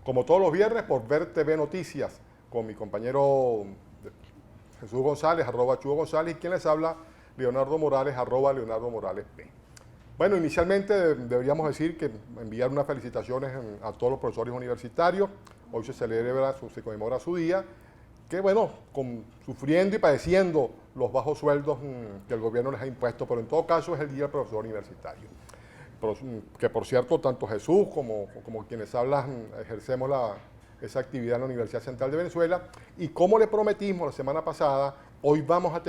como todos los viernes, por Ver TV Noticias, con mi compañero Jesús González, @Chugo González, y quien les habla, Leonardo Morales, @Leonardo Morales P. Bueno, inicialmente deberíamos decir que enviar unas felicitaciones a todos los profesores universitarios. Hoy se conmemora su día, que bueno, sufriendo y padeciendo los bajos sueldos que el gobierno les ha impuesto, pero en todo caso es el Día del Profesor Universitario. Que por cierto, tanto Jesús como quienes hablan ejercemos esa actividad en la Universidad Central de Venezuela, y como le prometimos la semana pasada, hoy vamos a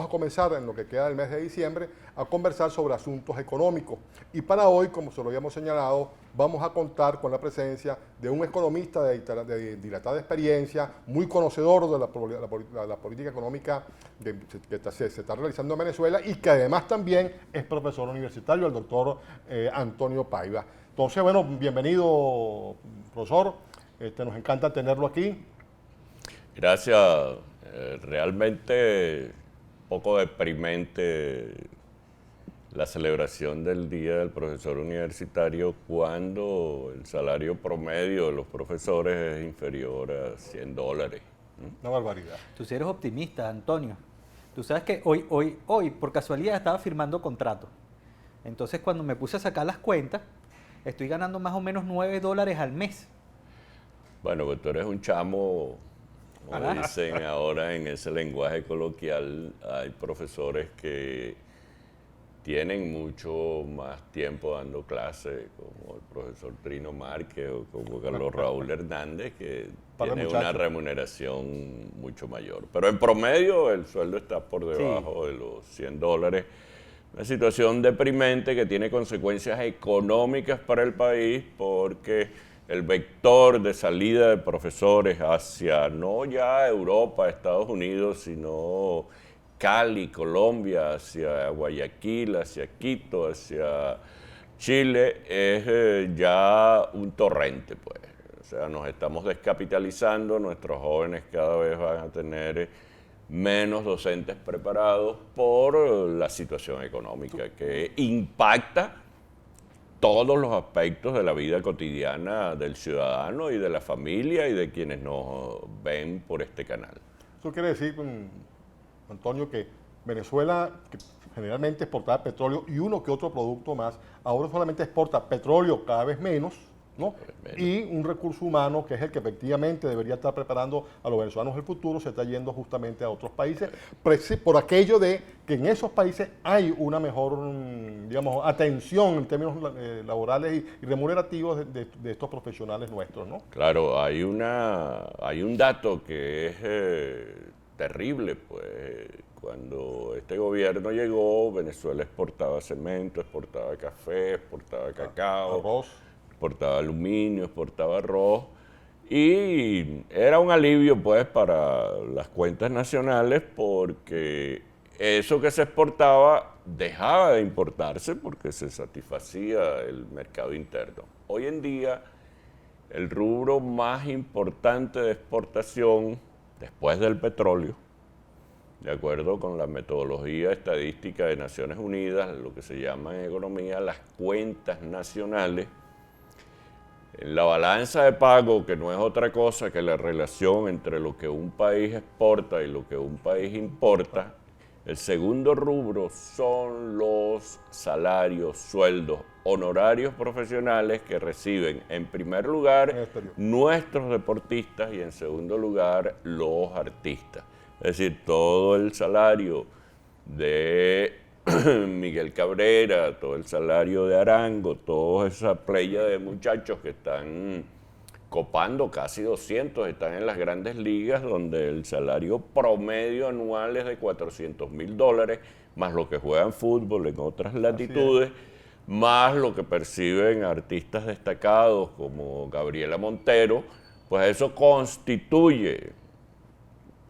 comenzar en lo que queda del mes de diciembre a conversar sobre asuntos económicos. Y para hoy, como se lo habíamos señalado, vamos a contar con la presencia de un economista de dilatada experiencia, muy conocedor de la política económica que se está realizando en Venezuela, y que además también es profesor universitario, el doctor Antonio Paiva. Entonces, bueno, bienvenido, profesor. Nos encanta tenerlo aquí. Gracias. Realmente poco deprimente la celebración del Día del Profesor Universitario cuando el salario promedio de los profesores es inferior a $100. Una barbaridad. Tú sí eres optimista, Antonio. Tú sabes que hoy, por casualidad, estaba firmando contrato. Entonces, cuando me puse a sacar las cuentas, estoy ganando más o menos $9 al mes. Bueno, pues tú eres un chamo, como dicen ahora en ese lenguaje coloquial. Hay profesores que tienen mucho más tiempo dando clases, como el profesor Trino Márquez o como Carlos Raúl Hernández, que tienen una remuneración mucho mayor. Pero en promedio el sueldo está por debajo de los $100. Una situación deprimente que tiene consecuencias económicas para el país, porque el vector de salida de profesores hacia no ya Europa, Estados Unidos, sino Cali, Colombia, hacia Guayaquil, hacia Quito, hacia Chile, es ya un torrente, pues. O sea, nos estamos descapitalizando, nuestros jóvenes cada vez van a tener menos docentes preparados por la situación económica que impacta todos los aspectos de la vida cotidiana del ciudadano y de la familia y de quienes nos ven por este canal. Eso quiere decir, Antonio, que Venezuela, que generalmente exportaba petróleo y uno que otro producto más, ahora solamente exporta petróleo cada vez menos, ¿no? Y un recurso humano que es el que efectivamente debería estar preparando a los venezolanos del futuro, se está yendo justamente a otros países, por aquello de que en esos países hay una mejor, digamos, atención en términos laborales y remunerativos de estos profesionales nuestros, ¿no? Claro, hay un dato que es terrible, pues. Cuando este gobierno llegó, Venezuela exportaba cemento, exportaba café, exportaba cacao, arroz, exportaba aluminio, exportaba arroz, y era un alivio, pues, para las cuentas nacionales, porque eso que se exportaba dejaba de importarse porque se satisfacía el mercado interno. Hoy en día, el rubro más importante de exportación, después del petróleo, de acuerdo con la metodología estadística de Naciones Unidas, lo que se llama en economía las cuentas nacionales, en la balanza de pago, que no es otra cosa que la relación entre lo que un país exporta y lo que un país importa, el segundo rubro son los salarios, sueldos, honorarios profesionales que reciben en primer lugar nuestros deportistas y en segundo lugar los artistas. Es decir, todo el salario de Miguel Cabrera, todo el salario de Arango, toda esa playa de muchachos que están copando casi 200, están en las grandes ligas donde el salario promedio anual es de $400,000, más lo que juegan fútbol en otras latitudes, más lo que perciben artistas destacados como Gabriela Montero, pues eso constituye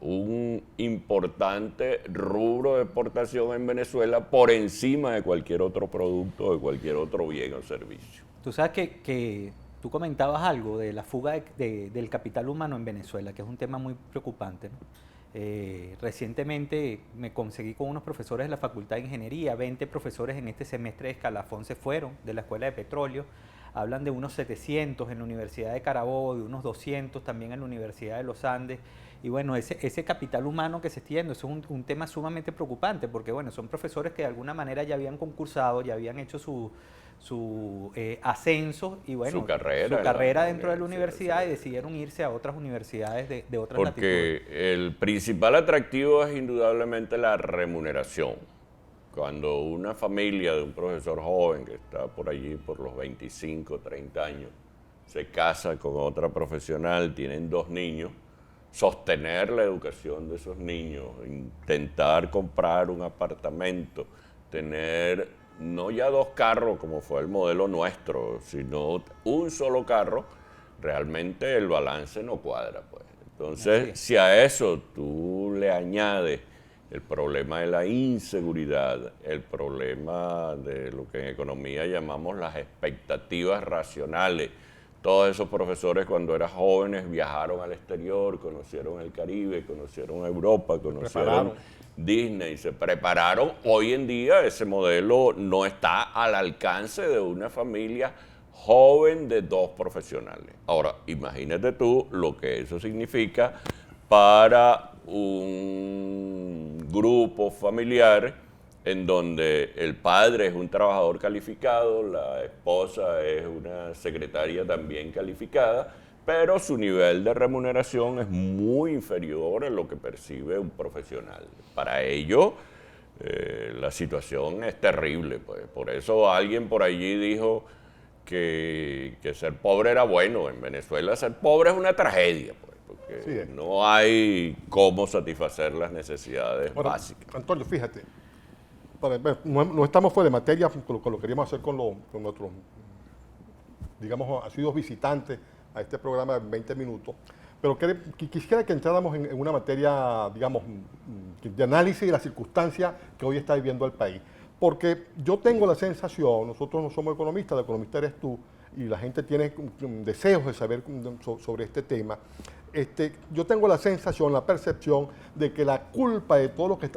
un importante rubro de exportación en Venezuela por encima de cualquier otro producto, de cualquier otro bien o servicio. Tú sabes que tú comentabas algo de la fuga del capital humano en Venezuela, que es un tema muy preocupante, ¿no? Recientemente me conseguí con unos profesores de la Facultad de Ingeniería, 20 profesores en este semestre de escalafón se fueron de la Escuela de Petróleo. hablan de unos 700 en la Universidad de Carabobo, de unos 200 también en la Universidad de los Andes. Y bueno, ese capital humano que se está yendo, eso es un tema sumamente preocupante, porque bueno, son profesores que de alguna manera ya habían concursado, ya habían hecho su ascenso y bueno, su carrera dentro de la universidad, y decidieron irse a otras universidades de otras latitudes. Porque el principal atractivo es indudablemente la remuneración. Cuando una familia de un profesor joven que está por allí por los 25, 30 años, se casa con otra profesional, tienen 2 niños, sostener la educación de esos niños, intentar comprar un apartamento, tener no ya 2 carros como fue el modelo nuestro, sino un solo carro, realmente el balance no cuadra, pues. Entonces, si a eso tú le añades el problema de la inseguridad, el problema de lo que en economía llamamos las expectativas racionales. Todos esos profesores cuando eran jóvenes viajaron al exterior, conocieron el Caribe, conocieron Europa, conocieron Disney, se prepararon. Hoy en día ese modelo no está al alcance de una familia joven de 2 profesionales. Ahora, imagínate tú lo que eso significa para un grupo familiar en donde el padre es un trabajador calificado, la esposa es una secretaria también calificada, pero su nivel de remuneración es muy inferior a lo que percibe un profesional. Para ello, la situación es terrible, pues. Por eso alguien por allí dijo que ser pobre era bueno. En Venezuela ser pobre es una tragedia, pues, porque no hay cómo satisfacer las necesidades básicas. Antonio, fíjate, no estamos fuera de materia con lo que queríamos hacer con nuestros, digamos, asiduos visitantes a este programa de 20 minutos, pero quisiera que entráramos en una materia, digamos, de análisis de la circunstancia que hoy está viviendo el país. Porque yo tengo la sensación, nosotros no somos economistas, el economista eres tú, y la gente tiene deseos de saber sobre este tema. Yo tengo la sensación, la percepción de que la culpa de todo lo que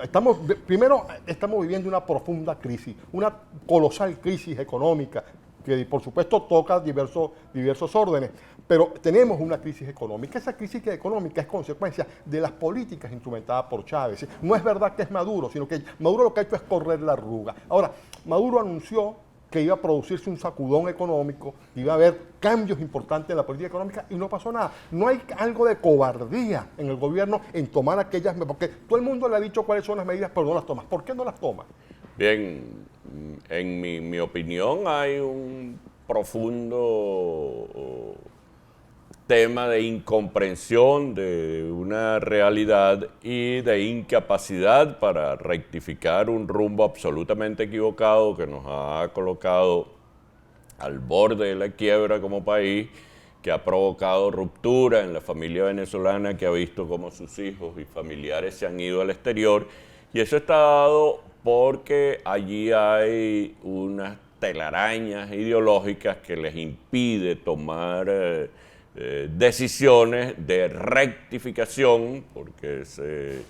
primero estamos viviendo una profunda crisis, una colosal crisis económica, que por supuesto toca diversos órdenes, pero tenemos una crisis económica. Esa crisis económica es consecuencia de las políticas instrumentadas por Chávez. No es verdad que es Maduro, sino que Maduro lo que ha hecho es correr la arruga. Ahora, Maduro anunció que iba a producirse un sacudón económico, que iba a haber cambios importantes en la política económica y no pasó nada. No hay algo de cobardía en el gobierno en tomar aquellas medidas, porque todo el mundo le ha dicho cuáles son las medidas, pero no las toma. ¿Por qué no las toma? Bien, en mi opinión hay un profundo tema de incomprensión de una realidad y de incapacidad para rectificar un rumbo absolutamente equivocado que nos ha colocado al borde de la quiebra como país, que ha provocado ruptura en la familia venezolana, que ha visto cómo sus hijos y familiares se han ido al exterior, y eso está dado porque allí hay unas telarañas ideológicas que les impide tomar decisiones de rectificación, porque se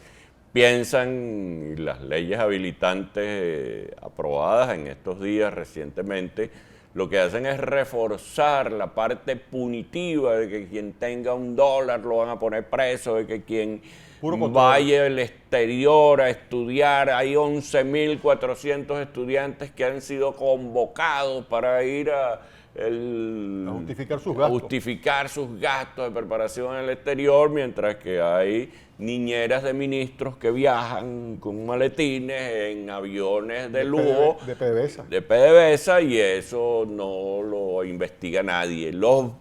piensan, y las leyes habilitantes aprobadas en estos días recientemente, lo que hacen es reforzar la parte punitiva de que quien tenga $1 lo van a poner preso, de que quien vaya al exterior a estudiar, hay 11.400 estudiantes que han sido convocados para ir a justificar sus gastos de preparación en el exterior, mientras que hay niñeras de ministros que viajan con maletines en aviones de lujo, de PDVSA, y eso no lo investiga nadie. Los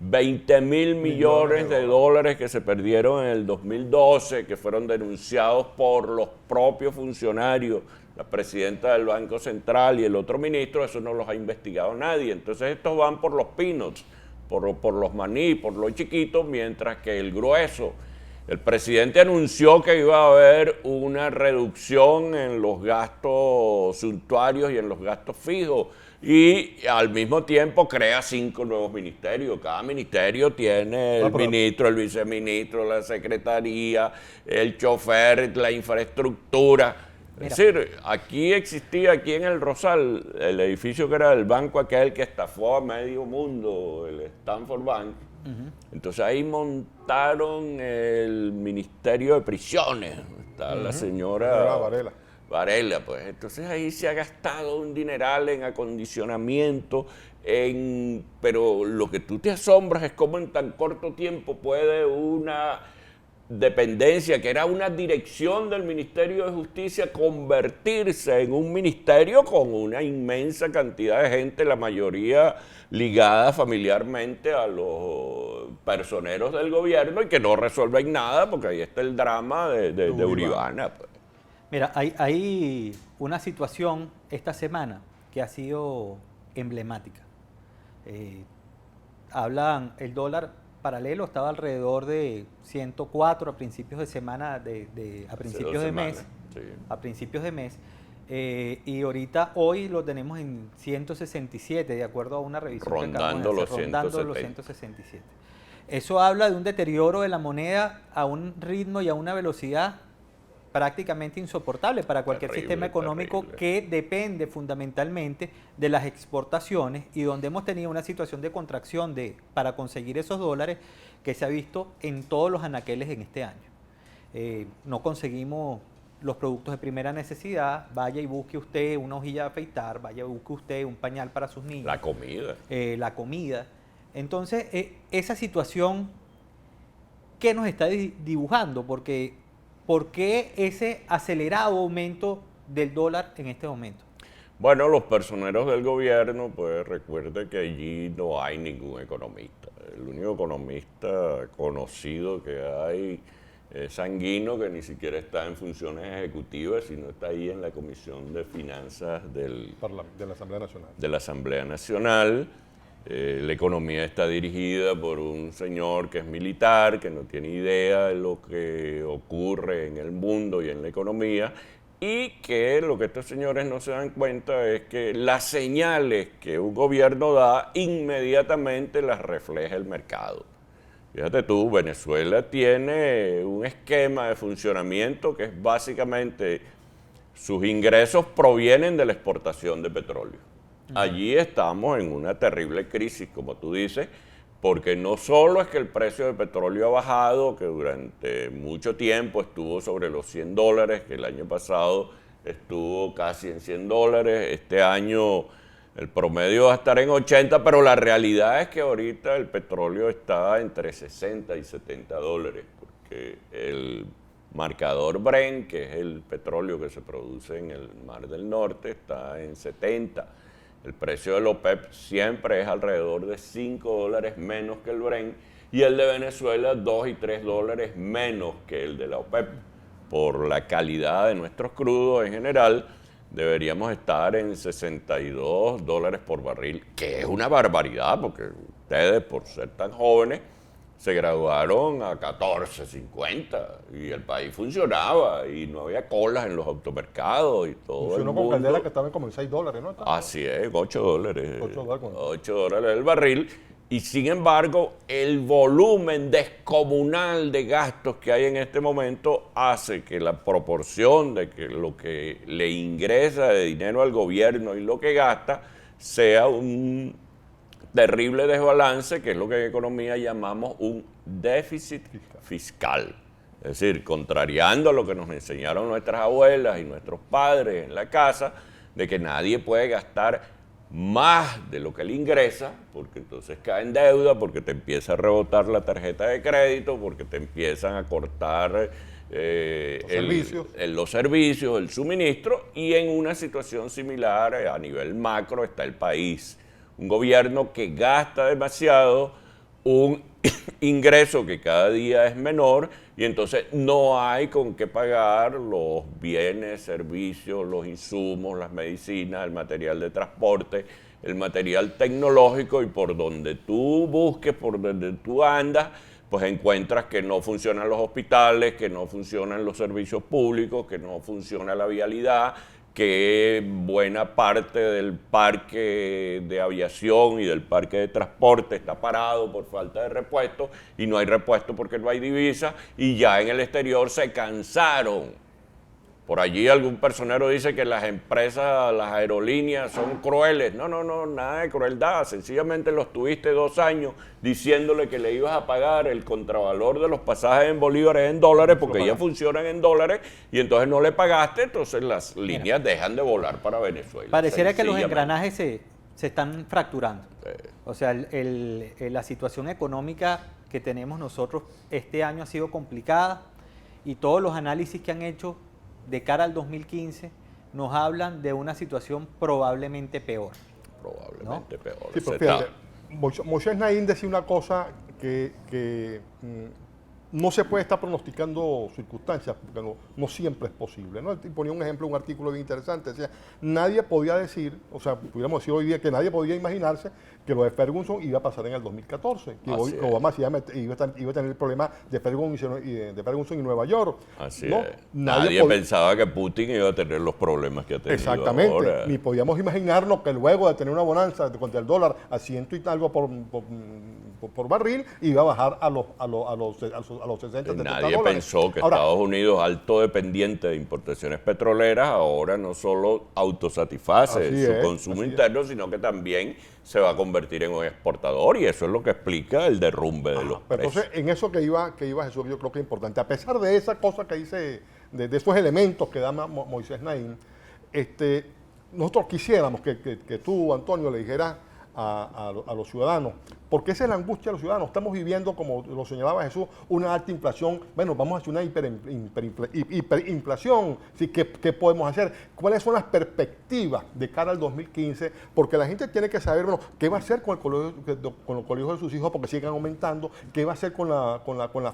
20.000 millones de dólares que se perdieron en el 2012, que fueron denunciados por los propios funcionarios, la presidenta del Banco Central y el otro ministro, eso no los ha investigado nadie. Entonces estos van por los peanuts, por los maní, por los chiquitos, mientras que el grueso. El presidente anunció que iba a haber una reducción en los gastos suntuarios y en los gastos fijos, y al mismo tiempo crea 5 nuevos ministerios. Cada ministerio tiene el ministro, el viceministro, la secretaría, el chofer, la infraestructura. Mira. Es decir, aquí en el Rosal, el edificio que era del banco aquel que estafó a medio mundo, el Stanford Bank. Entonces ahí montaron el Ministerio de Prisiones. Está la señora Varela. Varela, pues. Entonces ahí se ha gastado un dineral en acondicionamiento, pero lo que tú te asombras es cómo en tan corto tiempo puede una dependencia, que era una dirección del Ministerio de Justicia, convertirse en un ministerio con una inmensa cantidad de gente, la mayoría ligada familiarmente a los personeros del gobierno y que no resuelven nada, porque ahí está el drama de Uribana. Pues. Mira, hay una situación esta semana que ha sido emblemática. El dólar paralelo estaba alrededor de 104 a principios de semana, a principios de mes. Sí. A principios de mes. Y ahorita, hoy lo tenemos en 167, de acuerdo a una revisión Rondando que acabamos de hacer, rondando los 167. Eso habla de un deterioro de la moneda a un ritmo y a una velocidad prácticamente insoportable para cualquier sistema económico que depende fundamentalmente de las exportaciones y donde hemos tenido una situación de contracción para conseguir esos dólares que se ha visto en todos los anaqueles en este año. No conseguimos los productos de primera necesidad, vaya y busque usted una hojilla de afeitar, vaya y busque usted un pañal para sus niños. La comida. La comida. Entonces, esa situación, ¿qué nos está dibujando? Porque ¿por qué ese acelerado aumento del dólar en este momento? Bueno, los personeros del gobierno, pues recuerde que allí no hay ningún economista. El único economista conocido que hay es Sanguino, que ni siquiera está en funciones ejecutivas, sino está ahí en la Comisión de Finanzas de la Asamblea Nacional. De la Asamblea Nacional. La economía está dirigida por un señor que es militar, que no tiene idea de lo que ocurre en el mundo y en la economía, y que lo que estos señores no se dan cuenta es que las señales que un gobierno da inmediatamente las refleja el mercado. Fíjate tú, Venezuela tiene un esquema de funcionamiento que es básicamente sus ingresos provienen de la exportación de petróleo. Allí estamos en una terrible crisis, como tú dices, porque no solo es que el precio del petróleo ha bajado, que durante mucho tiempo estuvo sobre los $100, que el año pasado estuvo casi en $100, este año el promedio va a estar en 80, pero la realidad es que ahorita el petróleo está entre 60 y $70, porque el marcador Brent, que es el petróleo que se produce en el Mar del Norte, está en 70. El precio del OPEP siempre es alrededor de $5 menos que el Brent y el de Venezuela $2 y $3 menos que el de la OPEP. Por la calidad de nuestros crudos en general, deberíamos estar en $62 por barril, que es una barbaridad porque ustedes, por ser tan jóvenes, se graduaron a 14.50 y el país funcionaba y no había colas en los automercados y todo. Funcionó el con mundo. Caldera que estaban como en $6, ¿no? Así es, $8. $8 el barril. Y sin embargo, el volumen descomunal de gastos que hay en este momento hace que la proporción de que lo que le ingresa de dinero al gobierno y lo que gasta sea un terrible desbalance, que es lo que en economía llamamos un déficit fiscal. Es decir, contrariando a lo que nos enseñaron nuestras abuelas y nuestros padres en la casa, de que nadie puede gastar más de lo que le ingresa, porque entonces cae en deuda, porque te empieza a rebotar la tarjeta de crédito, porque te empiezan a cortar los servicios, el suministro, y en una situación similar a nivel macro está el país. Un gobierno que gasta demasiado, un ingreso que cada día es menor y entonces no hay con qué pagar los bienes, servicios, los insumos, las medicinas, el material de transporte, el material tecnológico, y por donde tú busques, por donde tú andas, pues encuentras que no funcionan los hospitales, que no funcionan los servicios públicos, que no funciona la vialidad, que buena parte del parque de aviación y del parque de transporte está parado por falta de repuesto, y no hay repuesto porque no hay divisa, y ya en el exterior se cansaron Por allí algún personero dice que las empresas, las aerolíneas son crueles. No, no, no, nada de crueldad. Sencillamente los tuviste 2 años diciéndole que le ibas a pagar el contravalor de los pasajes en bolívares en dólares, porque ya funcionan en dólares, y entonces no le pagaste, entonces las líneas dejan de volar para Venezuela. Pareciera que los engranajes se están fracturando. O sea, la situación económica que tenemos nosotros este año ha sido complicada, y todos los análisis que han hecho de cara al 2015 nos hablan de una situación probablemente peor. Probablemente peor. Sí, pero fíjate, Moisés Naín decía una cosa que no se puede estar pronosticando circunstancias, porque no siempre es posible, ¿no? Él ponía un ejemplo, un artículo bien interesante, decía, nadie podía decir, o sea, pudiéramos decir hoy día que nadie podía imaginarse que lo de Ferguson iba a pasar en el 2014, que Obama iba a tener el problema de Ferguson y Nueva York. Así ¿no? es. Nadie pensaba que Putin iba a tener los problemas que ha tenido. Exactamente, ahora. Ni podíamos imaginarnos que luego de tener una bonanza contra el dólar a 100 y algo por barril, iba a bajar a los 60, 70 Nadie dólares. pensó que Ahora, Estados Unidos, alto dependiente de importaciones petroleras, ahora no solo autosatisface su consumo interno, sino que también se va a convertir en un exportador, y eso es lo que explica el derrumbe de los precios. Entonces, en eso que iba Jesús, yo creo que es importante. A pesar de esa cosa que dice, de esos elementos que da Moisés Naín, nosotros quisiéramos que tú, Antonio, le dijeras a los ciudadanos, porque esa es la angustia de los ciudadanos. Estamos viviendo, como lo señalaba Jesús, una alta inflación. Bueno, vamos a hacer una hiperinflación. ¿Sí? ¿Qué podemos hacer? ¿Cuáles son las perspectivas de cara al 2015? Porque la gente tiene que saber, bueno, qué va a hacer con los colegios de sus hijos, porque siguen aumentando, qué va a hacer con la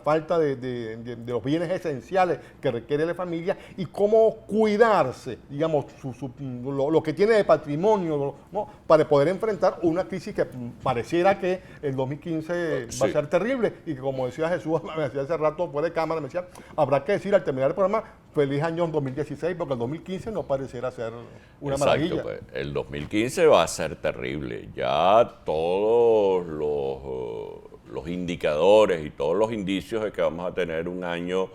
falta de los bienes esenciales que requiere la familia, y cómo cuidarse, digamos, lo que tiene de patrimonio, ¿no? Para poder enfrentar una crisis que pareciera que el 2015 va a ser terrible, y que, como decía Jesús, me decía hace rato fuera de cámara, me decía, habrá que decir al terminar el programa, feliz año 2016, porque el 2015 no pareciera ser una maravilla. Pues, el 2015 va a ser terrible. Ya todos los indicadores y todos los indicios de que vamos a tener un año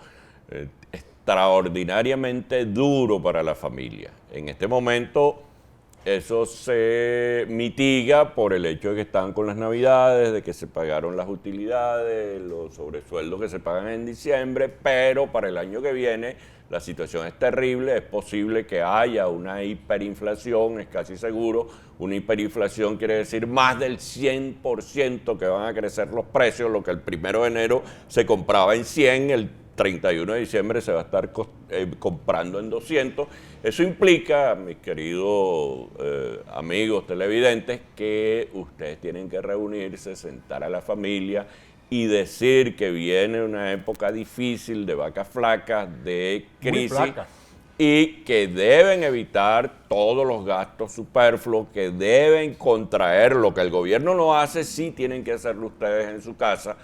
extraordinariamente duro para la familia. En este momento eso se mitiga por el hecho de que están con las navidades, de que se pagaron las utilidades, los sobresueldos que se pagan en diciembre, pero para el año que viene la situación es terrible. Es posible que haya una hiperinflación, es casi seguro. Una hiperinflación quiere decir más del 100% que van a crecer los precios, lo que el 1 de enero se compraba en 100, el 31 de diciembre se va a estar comprando en 200. Eso implica, mis queridos amigos televidentes, que ustedes tienen que reunirse, sentar a la familia y decir que viene una época difícil, de vacas flacas, de crisis, y que deben evitar todos los gastos superfluos, que deben contraer lo que el gobierno no hace, sí tienen que hacerlo ustedes en su casa.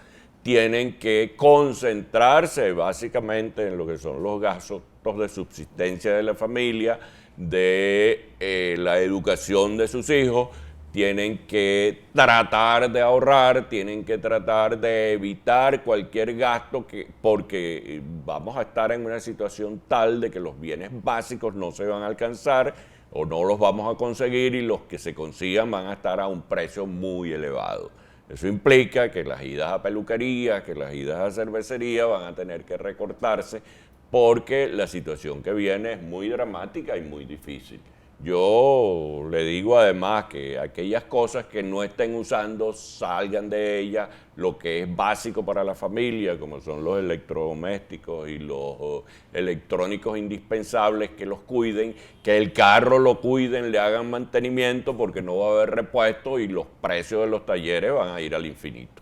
Tienen que concentrarse básicamente en lo que son los gastos de subsistencia de la familia, de la educación de sus hijos. Tienen que tratar de ahorrar, tienen que tratar de evitar cualquier gasto, porque vamos a estar en una situación tal de que los bienes básicos no se van a alcanzar o no los vamos a conseguir, y los que se consigan van a estar a un precio muy elevado. Eso implica que las idas a peluquería, que las idas a cervecería van a tener que recortarse, porque la situación que viene es muy dramática y muy difícil. Yo le digo además que aquellas cosas que no estén usando, salgan de ellas. Lo que es básico para la familia, como son los electrodomésticos y los electrónicos indispensables, que los cuiden, que el carro lo cuiden, le hagan mantenimiento, porque no va a haber repuesto y los precios de los talleres van a ir al infinito.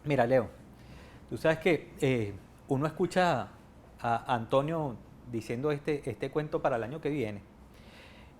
Mira, Leo, tú sabes que uno escucha a Antonio diciendo este cuento para el año que viene,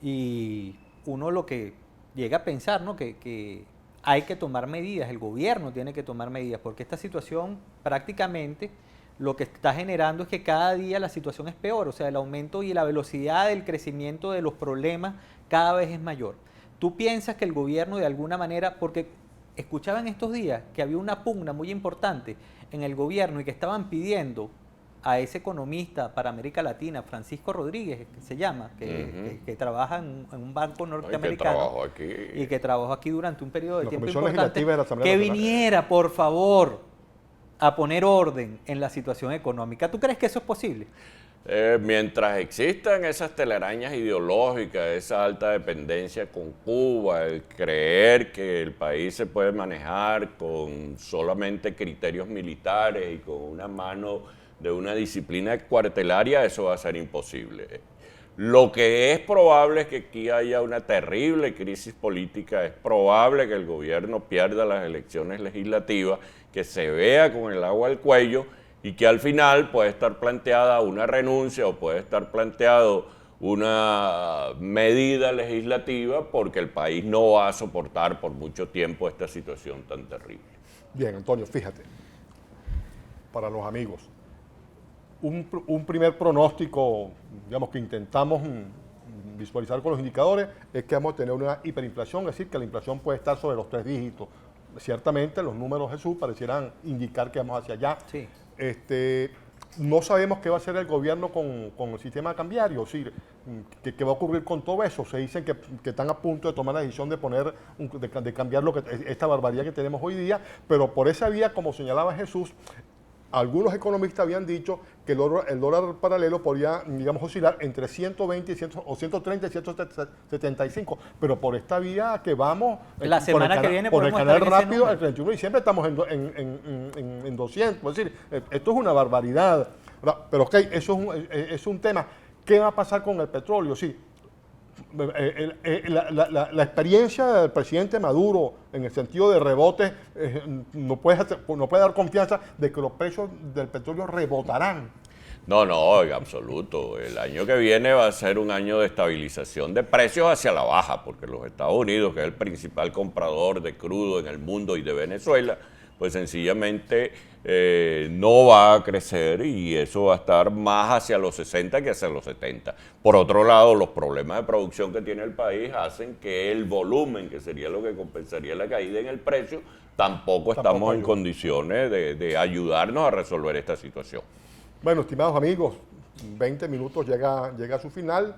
y uno lo que llega a pensar, ¿no? que hay que tomar medidas, el gobierno tiene que tomar medidas, porque esta situación prácticamente lo que está generando es que cada día la situación es peor. O sea, el aumento y la velocidad del crecimiento de los problemas cada vez es mayor. ¿Tú piensas que el gobierno de alguna manera, porque escuchaba en estos días que había una pugna muy importante en el gobierno y que estaban pidiendo a ese economista para América Latina, Francisco Rodríguez, que se llama, que trabaja en un banco norteamericano y que trabajó aquí durante un periodo de tiempo importante, que viniera, por favor, a poner orden en la situación económica. ¿Tú crees que eso es posible? Mientras existan esas telarañas ideológicas, esa alta dependencia con Cuba, el creer que el país se puede manejar con solamente criterios militares y con una mano de una disciplina cuartelaria, eso va a ser imposible. Lo que es probable es que aquí haya una terrible crisis política, es probable que el gobierno pierda las elecciones legislativas, que se vea con el agua al cuello, y que al final puede estar planteada una renuncia o puede estar planteado una medida legislativa porque el país no va a soportar por mucho tiempo esta situación tan terrible. Bien, Antonio, fíjate, para los amigos, un primer pronóstico, digamos, que intentamos visualizar con los indicadores es que vamos a tener una hiperinflación, es decir, que la inflación puede estar sobre los 3 dígitos. Ciertamente los números, Jesús, parecieran indicar que vamos hacia allá. Sí. No sabemos qué va a hacer el gobierno con el sistema cambiario, ¿sí? ¿Qué va a ocurrir con todo eso? Se dicen que están a punto de tomar la decisión de de cambiar esta barbaridad que tenemos hoy día, pero por esa vía, como señalaba Jesús, algunos economistas habían dicho que el dólar paralelo podría, digamos, oscilar entre 120 o 130 y 175, pero por esta vía que vamos, la semana que viene por el canal rápido, el 31 de diciembre estamos en 200, es decir, esto es una barbaridad, pero ok, eso es un tema. ¿Qué va a pasar con el petróleo? Sí, la experiencia del presidente Maduro en el sentido de rebote no puede dar confianza de que los precios del petróleo rebotarán. No, en absoluto. El año que viene va a ser un año de estabilización de precios hacia la baja, porque los Estados Unidos, que es el principal comprador de crudo en el mundo y de Venezuela, pues sencillamente no va a crecer y eso va a estar más hacia los 60 que hacia los 70. Por otro lado, los problemas de producción que tiene el país hacen que el volumen, que sería lo que compensaría la caída en el precio, tampoco estamos en condiciones de ayudarnos a resolver esta situación. Bueno, estimados amigos, 20 minutos llega a su final.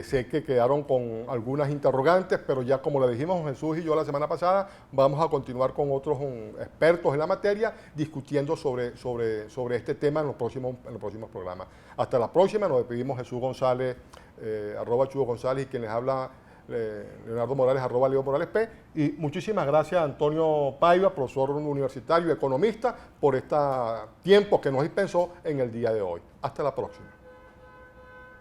Sé que quedaron con algunas interrogantes, pero ya como le dijimos Jesús y yo la semana pasada, vamos a continuar con otros expertos en la materia discutiendo sobre este tema en los próximos programas. Hasta la próxima, nos despedimos. Jesús González, @Chugo González, y quien les habla, Leonardo Morales, @Leo Morales P. Y muchísimas gracias a Antonio Paiva, profesor universitario, economista, por este tiempo que nos dispensó en el día de hoy. Hasta la próxima.